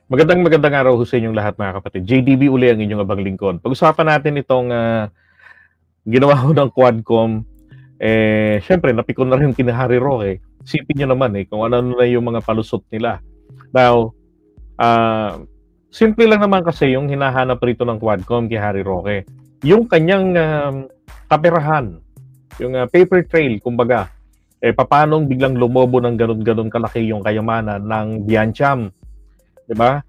Magandang araw ho sa inyong lahat mga kapatid. JDB uli ang inyong abang lingkod. Pag-usapan natin itong ginawa ho ng Quadcom. Syempre, napikon na rin kina Harry Roque. Isipin nyo naman kung ano na yung mga palusot nila. Now, simple lang naman kasi yung hinahanap rito ng Quadcom kay Harry Roque. Yung kanyang kaperahan, yung paper trail, kumbaga, papanong biglang lumobo ng ganun-ganun kalaki yung kayamanan ng Biancham. Diba?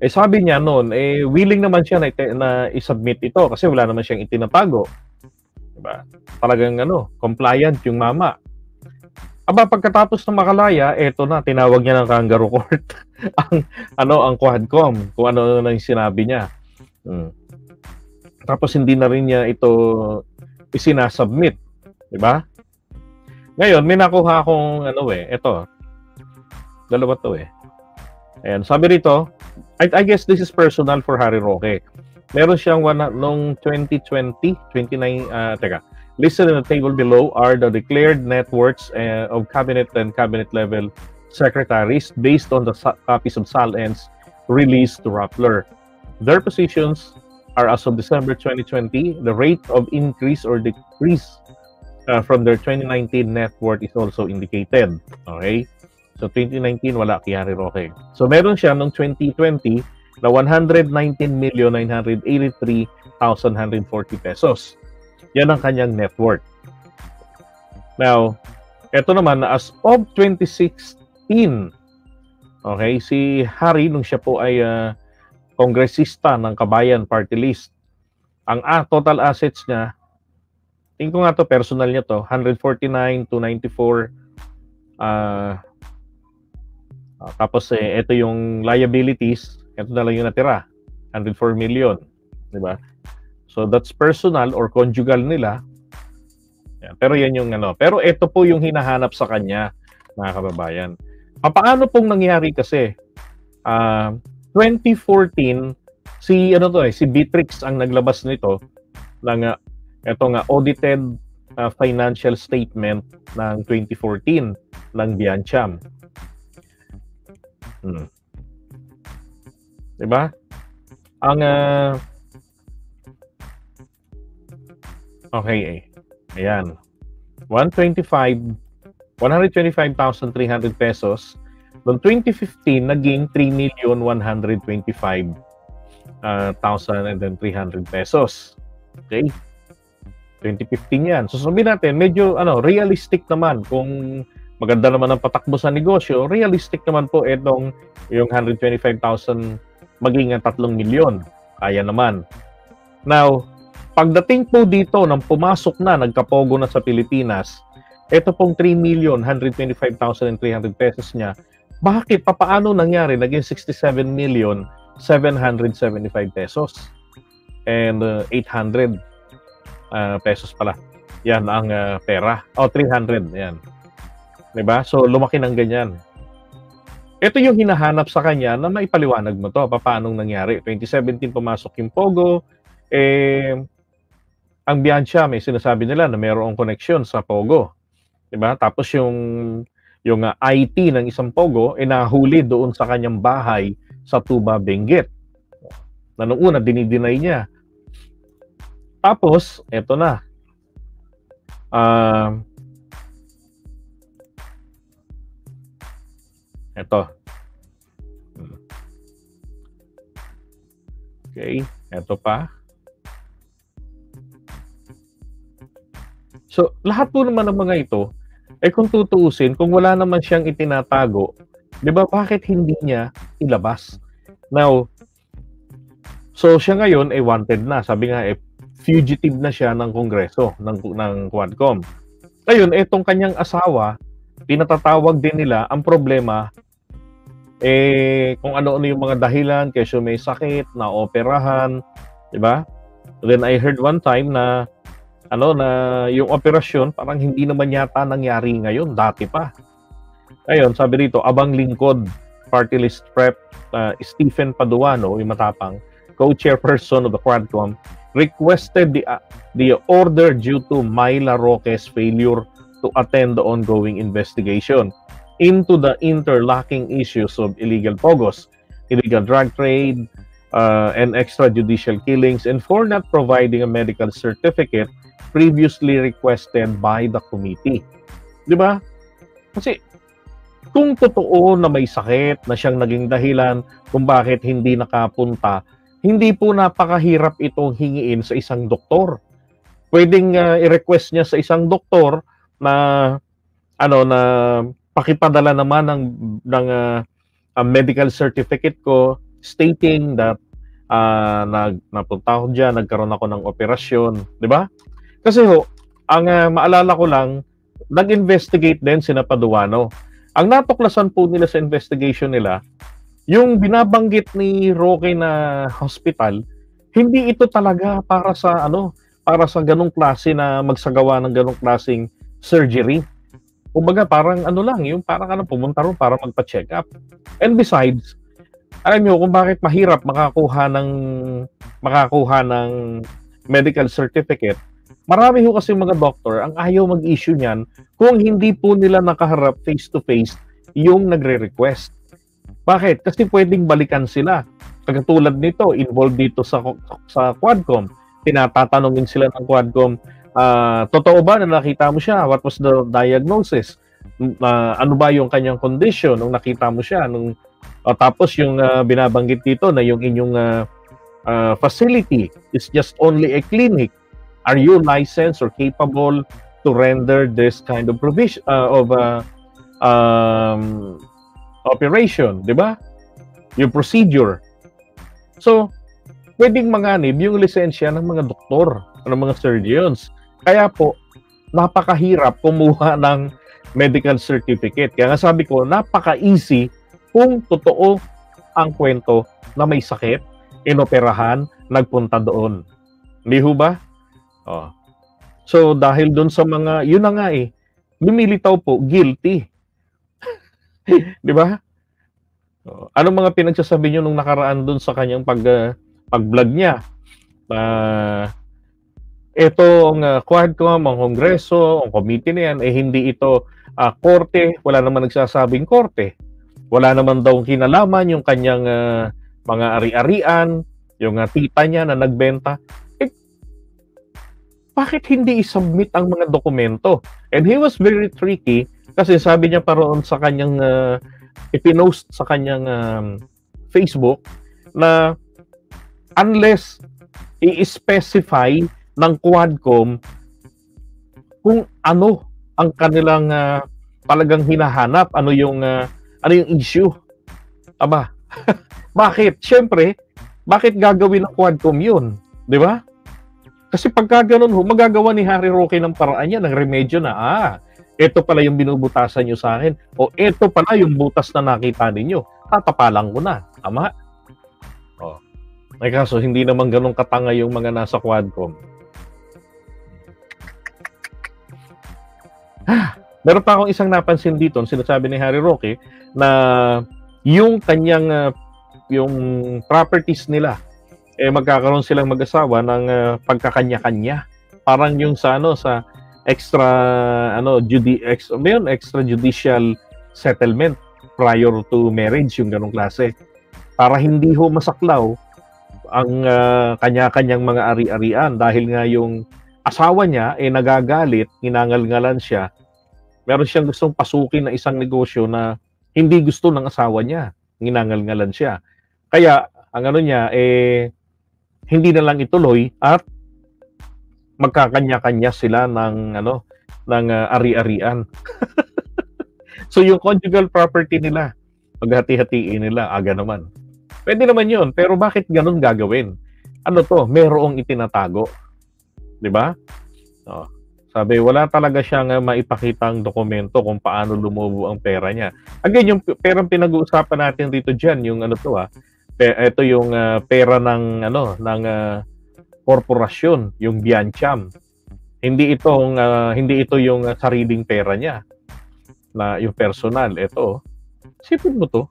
Sabi niya noon, willing naman siya na i-submit ito kasi wala naman siyang itinatago. Diba? Talagang compliant yung mama. Aba, pagkatapos ng makalaya, eto na, tinawag niya ng kangaroo court ang Quadcom, kung ano na yung sinabi niya. Tapos hindi na rin niya ito isinasubmit. Diba? Ngayon, may nakuha akong ito. Dalawa to Ayan, sabi rito, I guess this is personal for Harry Roque. Meron siyang noong 2020, listed in the table below are the declared net worths of cabinet and cabinet level secretaries based on the copies of SALNs released to Rappler. Their positions are as of December 2020. The rate of increase or decrease from their 2019 net worth is also indicated. Okay? So, 2019, wala kay Harry Roque. So, meron siya noong 2020 na 119,983,140 pesos. Yan ang kanyang net worth. Now, eto naman, as of 2016, okay, si Harry, nung siya po ay kongresista ng Kabayan Party List, ang total assets niya, tingin ko nga to, personal niya to, 149,294 tapos ito yung liabilities, ito na lang yung natira, 104 million, di ba? So that's personal or conjugal nila. Yan. Pero yan yung pero ito po yung hinahanap sa kanya, mga kababayan. Paano pong nangyari kasi 2014 si Beatrix ang naglabas nito ng audited financial statement ng 2014 ng Biancham. Diba? Ang okay ayan. 125,300 pesos. Noong 2015 naging 3,125,300 pesos. Okay? 2015 yan. So sabihin natin, medyo realistic naman kung maganda naman ang patakbo sa negosyo, realistic naman po itong yung 125,000 maging 3 milyon. Kaya naman. Now, pagdating po dito nang pumasok na, nagkapogo na sa Pilipinas, ito pong 3,125,300 pesos niya, bakit? Paano nangyari? Naging 67,775 pesos. And 800 pesos pala. Yan ang pera. 300. Yan. Diba? So, lumaki ng ganyan. Ito yung hinahanap sa kanya na maipaliwanag mo to. Paano nangyari? 2017 pumasok yung Pogo. Ang Biancham, may sinasabi nila na mayroong connection sa Pogo. Diba? Tapos yung IT ng isang Pogo, nahuli doon sa kanyang bahay sa Tuba, Benguet. Na nung una, dinideny niya. Tapos, eto na. Ito. Okay. Ito pa. So, lahat po naman ng mga ito, kung tutuusin, kung wala naman siyang itinatago, di ba, bakit hindi niya ilabas? Now, so siya ngayon wanted na. Sabi nga, fugitive na siya ng Kongreso, ng Quadcom. Ngayon, itong kanyang asawa, pinatatawag din nila, ang problema, kung ano-ano yung mga dahilan, kesyo may sakit, na operahan, di ba? Then I heard one time na yung operasyon parang hindi naman yata nangyari ngayon, dati pa. Ayun, sabi rito, abang lingkod, party list prep, Stephen Paduano, yung matapang, co-chairperson of the Quadcom, requested the order due to Myla Roque's failure to attend the ongoing investigation into the interlocking issues of illegal pogos. illegal drug trade, and extrajudicial killings, and for not providing a medical certificate previously requested by the committee. Di ba? Kasi kung totoo na may sakit na siyang naging dahilan kung bakit hindi nakapunta, hindi po napakahirap itong hingiin sa isang doktor. Pwedeng i-request niya sa isang doktor na na pakipadala naman ng medical certificate ko stating that napunta ako diyan, nagkaroon ako ng operasyon, di ba? Kasi ang maalala ko lang, nag-investigate din sina Paduano. Ang natuklasan po nila sa investigation nila, yung binabanggit ni Roque na hospital, hindi ito talaga para sa ganong klase na magsagawa ng ganong klaseng surgery. Kumbaga parang lang, yung parang pumunta ron para magpa-check up. And besides, alam niyo kung bakit mahirap makakuha ng medical certificate. Marami kasi mga doctor ang ayaw mag-issue niyan kung hindi po nila nakaharap face-to-face yung nagre-request. Bakit? Kasi pwedeng balikan sila. Katulad nito, involved dito sa Quadcom. Tinatatanungin sila ng Quadcom, totoo ba na nakita mo siya? What was the diagnosis? Ano ba yung kanyang condition nung nakita mo siya? Tapos yung binabanggit dito na yung inyong facility is just only a clinic. Are you licensed or capable to render this kind of provision operation, di ba? Yung procedure. So, pwedeng manganib yung lisensya ng mga doktor, ng mga surgeons. Kaya po, napakahirap kumuha ng medical certificate. Kaya nga sabi ko, napaka-easy kung totoo ang kwento na may sakit, inoperahan, nagpunta doon. Hindi ho ba? So, dahil doon sa mga, yun na nga lumilitaw po, guilty. Di ba? Anong mga pinagsasabi nyo nung nakaraan doon sa kanyang pag-vlog niya? Ito ang Quadcom, ang Kongreso, ang committee na yan, hindi ito korte. Wala naman nagsasabing korte. Wala naman daw kinalaman yung kanyang mga ari-arian, yung tita niya na nagbenta. Bakit hindi i-submit ang mga dokumento? And he was very tricky kasi sabi niya paroon sa kanyang ipinost sa kanyang Facebook na unless i-specify ng Quadcom kung ano ang kanilang talagang hinahanap, ano yung issue. Aba, bakit? Siyempre, bakit gagawin ng Quadcom yun? Di ba? Kasi pagka ganun magagawa ni Harry Roque ng paraan niya, ng remedyo na, ito pala yung binubutasan nyo sa akin, o ito pala yung butas na nakita ninyo, tatapalang ko na. Tama? Ay kaso, hindi naman ganun katanga yung mga nasa Quadcom. Meron pa akong isang napansin dito, sinasabi ni Harry Roque, na yung kanyang, yung properties nila, magkakaroon silang mag-asawa ng pagkakanya-kanya. Parang yung sa extrajudicial settlement prior to marriage, yung ganong klase. Para hindi ho masaklaw ang kanya-kanyang mga ari-arian dahil nga yung asawa niya nagagalit, hinangal-ngalan siya. Meron siyang gustong pasukin na isang negosyo na hindi gusto ng asawa niya. Hinangal-ngalan siya. Kaya ang niya hindi na lang ituloy at magkakanya-kanya sila ng ari-arian. So yung conjugal property nila, paghati-hatiin nila, aga naman. Pwede naman yun, pero bakit ganun gagawin? Merong itinatago. Di ba? Sabi, wala talaga siyang maipakitang dokumento kung paano lumubo ang pera niya. Again, yung perang pinag-uusapan natin dito dyan, yung ito yung pera ng korporasyon, yung Biancham. Hindi ito yung sariling pera niya na yung personal. Ito, sipin mo to.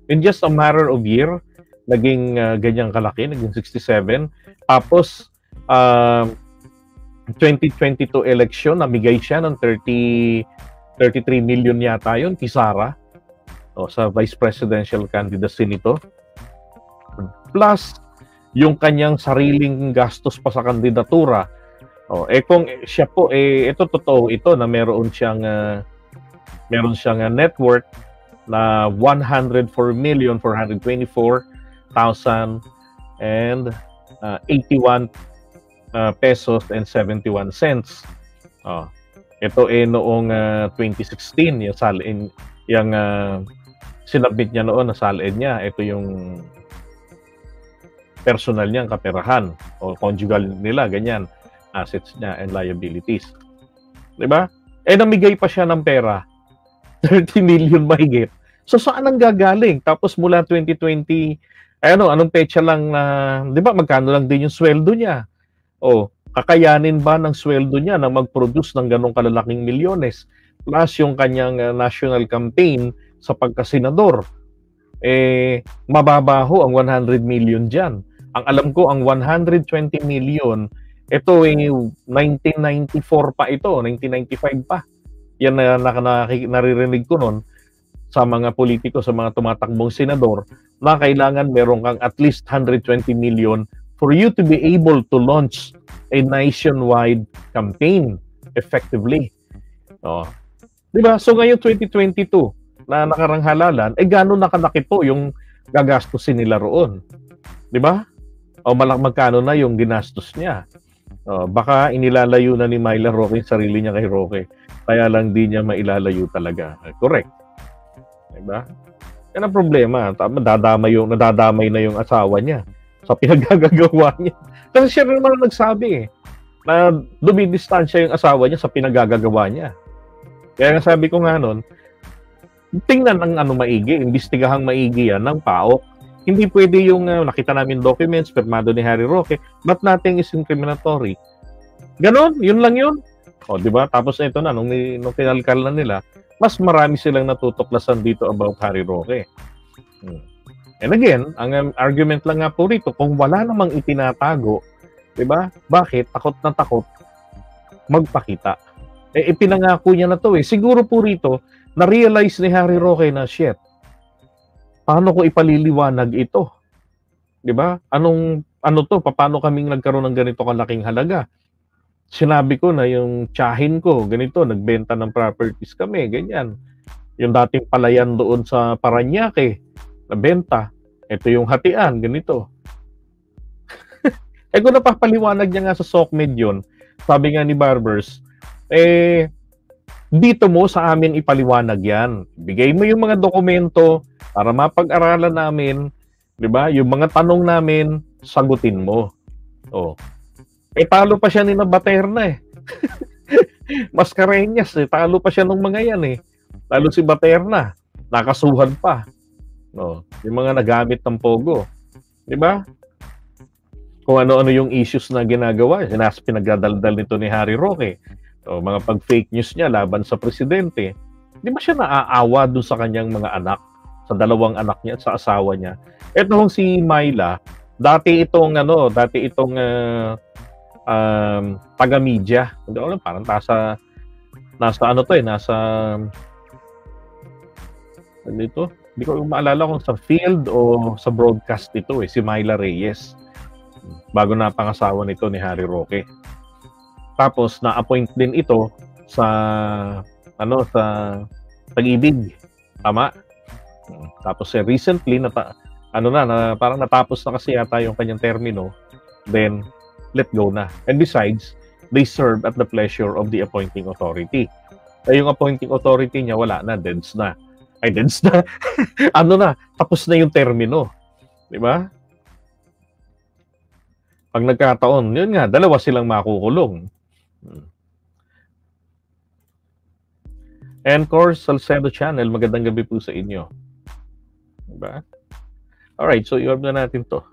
In just a matter of year, naging ganyang kalaki, naging 67. Tapos 2022 election, namigay siya ng 33 million yata yun, Kisara, sa vice presidential candidacy nito. plus yung kanyang sariling gastos pa sa kandidatura. Kung siya po ito totoo ito na meron siyang net worth na 104,424,081 pesos and 71 cents. Ito noong 2016 yung sinabit niya noon na salin niya. Ito yung personal niyang kaperahan o conjugal nila, ganyan, assets niya and liabilities. Diba? Namigay pa siya ng pera. 30 million mahigit. So saan ang gagaling? Tapos mula 2020, anong petsa lang na, di ba, magkano lang din yung sweldo niya? Kakayanin ba ng sweldo niya na mag-produce ng ganong kalalaking milyones? Plus yung kanyang national campaign sa pagkasenador. Mababaho ang 100 million dyan. Ang alam ko, ang 120 million, ito 1994 pa ito, 1995 pa. Yan na naririnig ko noon sa mga politiko, sa mga tumatakbong senador, na kailangan meron kang at least 120 million for you to be able to launch a nationwide campaign effectively. Diba? So ngayon 2022 na nakaranghalalan, gano'n nakalaki po yung gagastusin nila roon. Diba? Magkano na yung ginastos niya. Baka inilalayo na ni Myla Roque yung sarili niya kay Roque. Kaya lang di niya mailalayo talaga. Correct. Diba? Yan ang problema. Nadadamay na yung asawa niya sa pinagagagawa niya. Kasi siya rin naman nagsabi na dumidistansya yung asawa niya sa pinagagagawa niya. Kaya sabi ko nga nun, tingnan ang maigi, imbestigahang maigi yan ng PAOK. Hindi pwede yung nakita namin documents, firmado ni Harry Roque, but nothing is incriminatory. Ganon, yun lang yun. Di ba? Tapos ito na, nung kinalkal na nila, mas marami silang natutuklasan dito about Harry Roque. And again, ang argument lang nga po rito, kung wala namang itinatago, di ba? Bakit? Takot na takot magpakita. Ipinangako niya na to Siguro po rito, na-realize ni Harry Roque na, shit, paano ko ipaliliwanag ito? Di ba? Ano to? Paano kaming nagkaroon ng ganito kalaking halaga? Sinabi ko na yung tsahin ko, ganito, nagbenta ng properties kami, ganyan. Yung dating palayan doon sa Parañaque, nabenta. Ito yung hatian, ganito. Kung napapaliwanag niya nga sa SOCMED yun, sabi nga ni Barbers, dito mo sa amin ipaliwanag yan. Bigay mo yung mga dokumento para mapag-aralan namin, di ba? Yung mga tanong namin, sagutin mo. Talo pa siya ni Baterna Mascareñas talo pa siya ng mga yan Talo si Baterna, nakasuhan pa. Yung mga nagamit ng Pogo. Di ba? Kung ano-ano yung issues na ginagawa, pinagdadaldal nito ni Harry Roque. Mga pag-fake news niya laban sa presidente. Di ba siya naaawa dun sa kanyang mga anak? Sa dalawang anak niya at sa asawa niya. Ito si Myla, dati itong taga-media. Hindi ko alam, parang nasa dito. Hindi ko maalala kung sa field o sa broadcast ito si Myla Reyes. Bago na pangasawa nito ni Harry Roque. Tapos na-appoint din ito sa sa Pag-ibig. Tama? Tapos recently parang natapos na kasi yata yung kanyang termino. Then let go na. And besides, they serve at the pleasure of the appointing authority. Yung appointing authority niya wala na, deads na. Tapos na yung termino. Di ba? Pag nagkataon, yun nga, dalawa silang makukulong. And course, Salcedo Channel, magandang gabi po sa inyo. Diba? Alright, so i-orb na natin to.